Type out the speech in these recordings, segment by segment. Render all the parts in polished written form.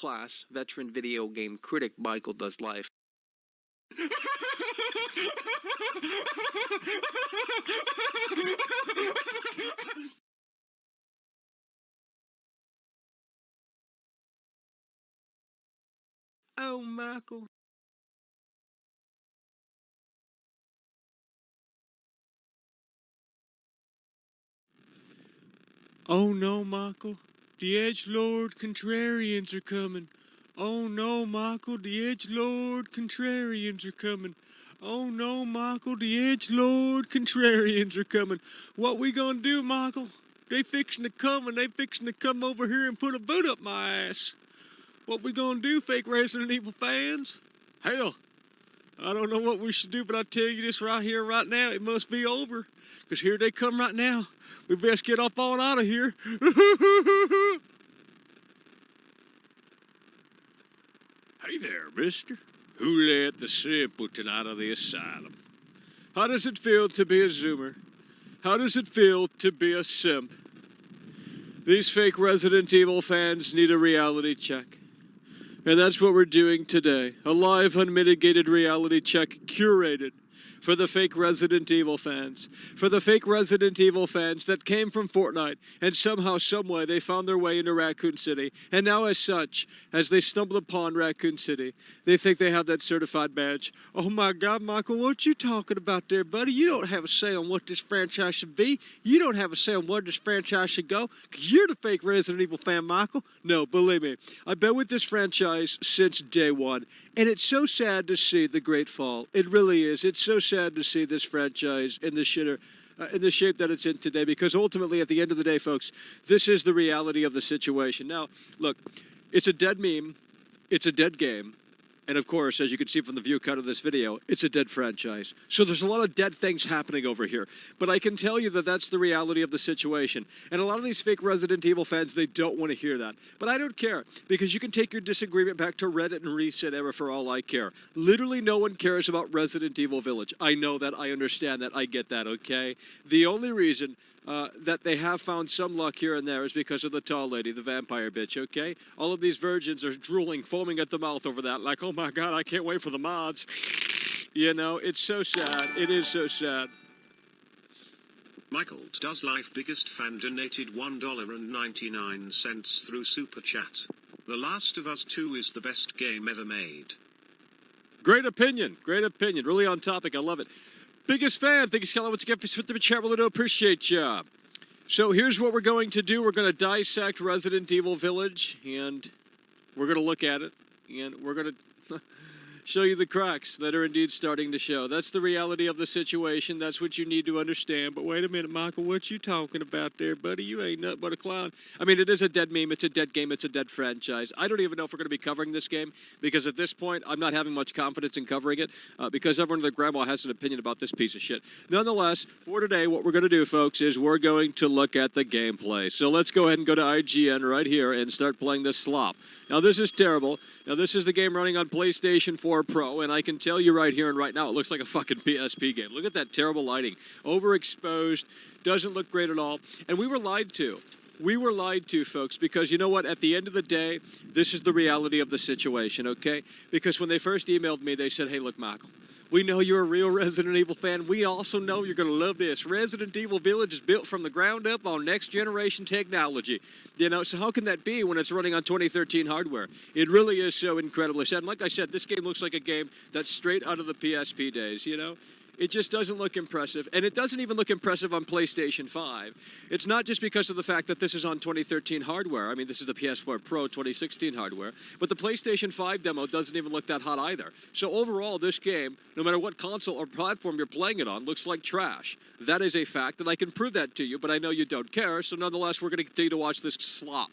world-class veteran video game critic Michael does live. Oh, Michael. Oh no, Michael. The edgelord contrarians are coming. Oh no, Michael. The edgelord contrarians are coming. Oh no, Michael. The edgelord contrarians are coming. What we gonna do, Michael? They fixing to come and they fixing to come over here and put a boot up my ass. What we gonna do, fake Resident Evil fans? Hell, I don't know what we should do, but I tell you this right here, right now, it must be over. Because here they come right now. We best get up on out of here. Hey there, mister. Who let the simpleton out of the asylum? How does it feel to be a Zoomer? How does it feel to be a simp? These fake Resident Evil fans need a reality check. And that's what we're doing today. A live, unmitigated reality check curated for the fake Resident Evil fans. For the fake Resident Evil fans that came from Fortnite and somehow, someway, they found their way into Raccoon City. And now as such, as they stumbled upon Raccoon City, they think they have that certified badge. Oh my God, Michael, what you talking about there, buddy? You don't have a say on what this franchise should be. You don't have a say on where this franchise should go. Because you're the fake Resident Evil fan, Michael. No, believe me, I've been with this franchise since day one. And it's so sad to see the great fall. It really is. It's so sad to see this franchise in the shitter, in the shape that it's in today, because ultimately, at the end of the day, folks, this is the reality of the situation. Now, look, it's a dead meme. It's a dead game. And of course, as you can see from the view cut of this video, it's a dead franchise. So there's a lot of dead things happening over here. But I can tell you that that's the reality of the situation. And a lot of these fake Resident Evil fans, they don't want to hear that. But I don't care, because you can take your disagreement back to Reddit and Reset Era for all I care. Literally no one cares about Resident Evil Village. I know that, I understand that, I get that, okay? The only reason that they have found some luck here and there is because of the tall lady, the vampire bitch, okay? All of these virgins are drooling, foaming at the mouth over that, like, oh my God, I can't wait for the mods. You know, it's so sad. It is so sad. Michael Does Life biggest fan donated $1.99 through Super Chat. The Last of Us 2 is the best game ever made. Great opinion. Great opinion. Really on topic. I love it. Biggest fan. Thank you, Skylar. Once again, for the chat. Really do appreciate ya. So here's what we're going to do. We're going to dissect Resident Evil Village, and we're going to look at it, and we're going to show you the cracks that are indeed starting to show. That's the reality of the situation. That's what you need to understand. But wait a minute, Michael, what you talking about there, buddy? You ain't nothing but a clown. I mean, it is a dead meme. It's a dead game. It's a dead franchise. I don't even know if we're going to be covering this game, because at this point, I'm not having much confidence in covering it, because everyone and their grandma has an opinion about this piece of shit. Nonetheless, for today, what we're going to do, folks, is we're going to look at the gameplay. So let's go ahead and go to IGN right here and start playing this slop. Now, this is terrible. Now, this is the game running on PlayStation 4 Pro, and I can tell you right here and right now, it looks like a fucking PSP game. Look at that terrible lighting. Overexposed, doesn't look great at all. And we were lied to. We were lied to, folks, because you know what? At the end of the day, this is the reality of the situation, okay? Because when they first emailed me, they said, hey, look, Michael, we know you're a real Resident Evil fan. We also know you're going to love this. Resident Evil Village is built from the ground up on next-generation technology. You know, so how can that be when it's running on 2013 hardware? It really is so incredibly sad. And like I said, this game looks like a game that's straight out of the PSP days, you know? It just doesn't look impressive, and it doesn't even look impressive on PlayStation 5. It's not just because of the fact that this is on 2013 hardware. I mean, this is the PS4 Pro 2016 hardware, but the PlayStation 5 demo doesn't even look that hot either. So overall, this game, no matter what console or platform you're playing it on, looks like trash. That is a fact, and I can prove that to you, but I know you don't care, so nonetheless, we're going to continue to watch this slop.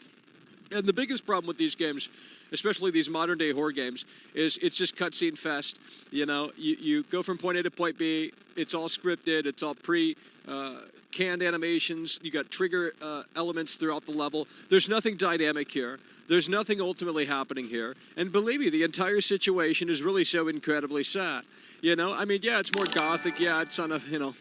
And the biggest problem with these games, especially these modern-day horror games, is it's just cutscene fest. You know, you go from point A to point B. It's all scripted. It's all canned animations. You got trigger elements throughout the level. There's nothing dynamic here. There's nothing ultimately happening here. And believe me, the entire situation is really so incredibly sad. You know, I mean, yeah, it's more gothic. Yeah, it's on a, you know,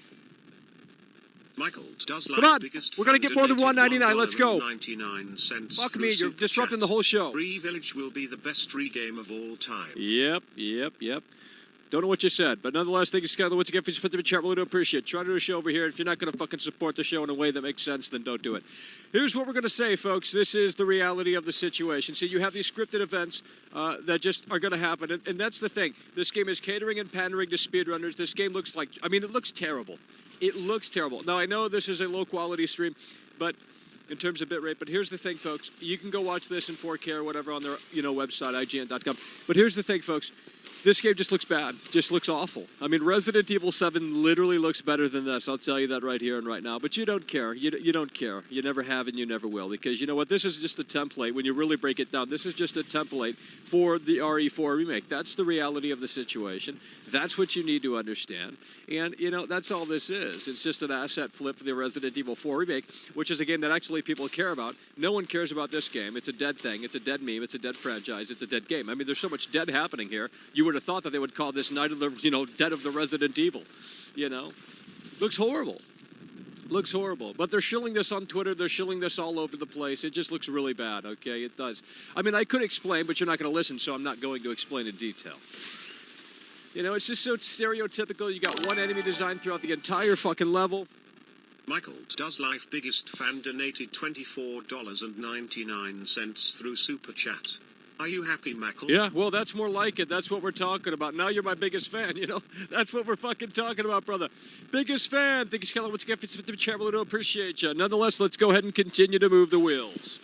Michael does Come life on, biggest we're gonna get more than $1.99. $1.99. Let's go. 99 cents Fuck through me, you're Super disrupting Chat. the whole show. Free Village will be the best free game of all time. Yep. Don't know what you said, but nonetheless, thank you, Skylar. Once again, for put the chat, really do appreciate it. Try to do a show over here. If you're not going to fucking support the show in a way that makes sense, then don't do it. Here's what we're going to say, folks. This is the reality of the situation. See, you have these scripted events that just are going to happen, and that's the thing. This game is catering and pandering to speedrunners. This game looks like, I mean, it looks terrible. It looks terrible. Now, I know this is a low-quality stream, but in terms of bitrate, but here's the thing, folks. You can go watch this in 4K or whatever on their website, IGN.com. But here's the thing, folks. This game just looks bad, just looks awful. I mean, Resident Evil 7 literally looks better than this. I'll tell you that right here and right now. But you don't care. You don't care. You never have and you never will. Because you know what? This is just a template. When you really break it down, this is just a template for the RE4 remake. That's the reality of the situation. That's what you need to understand. And, that's all this is. It's just an asset flip for the Resident Evil 4 remake, which is a game that actually people care about. No one cares about this game. It's a dead thing. It's a dead meme. It's a dead franchise. It's a dead game. I mean, there's so much dead happening here. You would have thought that they would call this Night of the, Dead of the Resident Evil. Looks horrible. Looks horrible. But they're shilling this on Twitter. They're shilling this all over the place. It just looks really bad, okay? It does. I mean, I could explain, but you're not going to listen, so I'm not going to explain in detail. It's just so stereotypical. You got one enemy design throughout the entire fucking level. Michael does life biggest fan donated $24.99 through Super Chat. Are you happy, Michael? Yeah, well, that's more like it. That's what we're talking about. Now you're my biggest fan, That's what we're fucking talking about, brother. Biggest fan. Thank you, Skylar. Once again, for the chat, really do appreciate you. Nonetheless, let's go ahead and continue to move the wheels.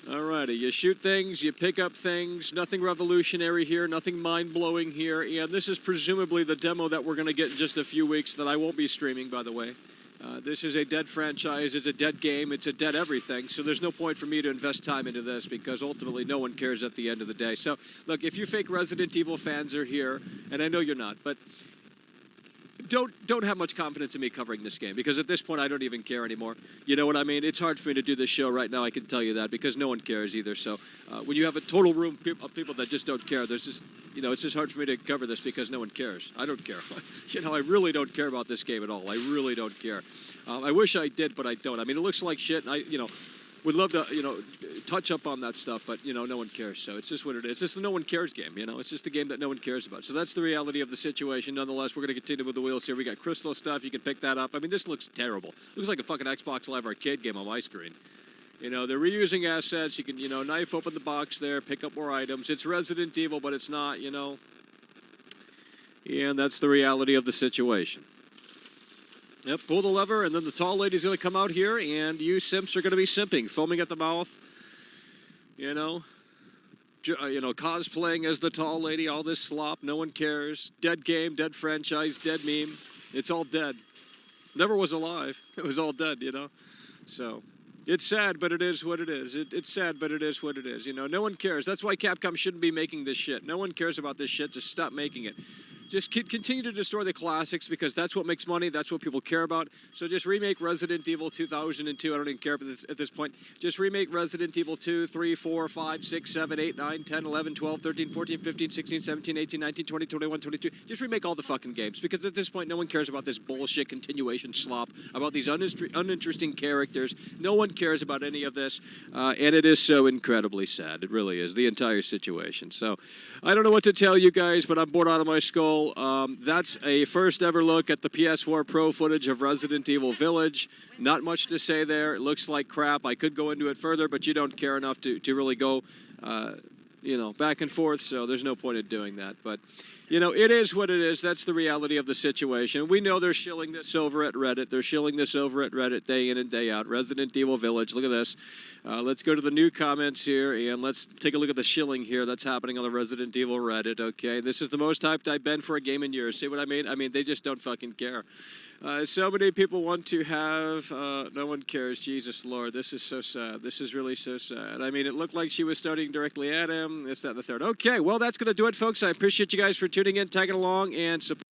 Alrighty, you shoot things, you pick up things, nothing revolutionary here, nothing mind-blowing here, and this is presumably the demo that we're going to get in just a few weeks that I won't be streaming, by the way. This is a dead franchise, it's a dead game, it's a dead everything, so there's no point for me to invest time into this because ultimately no one cares at the end of the day. So, look, if you fake Resident Evil fans are here, and I know you're not, but don't have much confidence in me covering this game because at this point I don't even care anymore. You know what I mean? It's hard for me to do this show right now, I can tell you that, because no one cares either. So when you have a total room of people that just don't care, there's just, it's just hard for me to cover this because no one cares. I don't care. I really don't care about this game at all. I really don't care. I wish I did, but I don't. I mean, it looks like shit, and I would love to, touch up on that stuff, but, no one cares. So it's just what it is. It's just the no one cares game, It's just the game that no one cares about. So that's the reality of the situation. Nonetheless, we're going to continue with the wheels here. We got crystal stuff. You can pick that up. I mean, this looks terrible. Looks like a fucking Xbox Live Arcade game on my screen. They're reusing assets. You can, knife open the box there, pick up more items. It's Resident Evil, but it's not, And that's the reality of the situation. Yep, pull the lever, and then the tall lady's going to come out here, and you simps are going to be simping, foaming at the mouth, cosplaying as the tall lady, all this slop, no one cares. Dead game, dead franchise, dead meme. It's all dead. Never was alive. It was all dead, So, it's sad, but it is what it is. It's sad, but it is what it is. No one cares. That's why Capcom shouldn't be making this shit. No one cares about this shit. Just stop making it. Just continue to destroy the classics because that's what makes money. That's what people care about. So just remake Resident Evil 2002. I don't even care at this point. Just remake Resident Evil 2, 3, 4, 5, 6, 7, 8, 9, 10, 11, 12, 13, 14, 15, 16, 17, 18, 19, 20, 21, 22. Just remake all the fucking games because at this point, no one cares about this bullshit continuation slop, about these uninteresting characters. No one cares about any of this. And it is so incredibly sad. It really is. The entire situation. So I don't know what to tell you guys, but I'm bored out of my skull. That's a first ever look at the PS4 Pro footage of Resident Evil Village. Not much to say there. It looks like crap. I could go into it further, but you don't care enough to really go, back and forth, so there's no point in doing that. But, it is what it is. That's the reality of the situation. We know they're shilling this over at Reddit. They're shilling this over at Reddit day in and day out. Resident Evil Village. Look at this. Let's go to the new comments here, and let's take a look at the shilling here that's happening on the Resident Evil Reddit, okay? This is the most hyped I've been for a game in years. See what I mean? I mean, they just don't fucking care. So many people want to have, no one cares. Jesus Lord, this is so sad. This is really so sad. I mean, it looked like she was starting directly at him. This, that, and the third. Okay, well, that's going to do it, folks. I appreciate you guys for tuning in, tagging along, and supporting.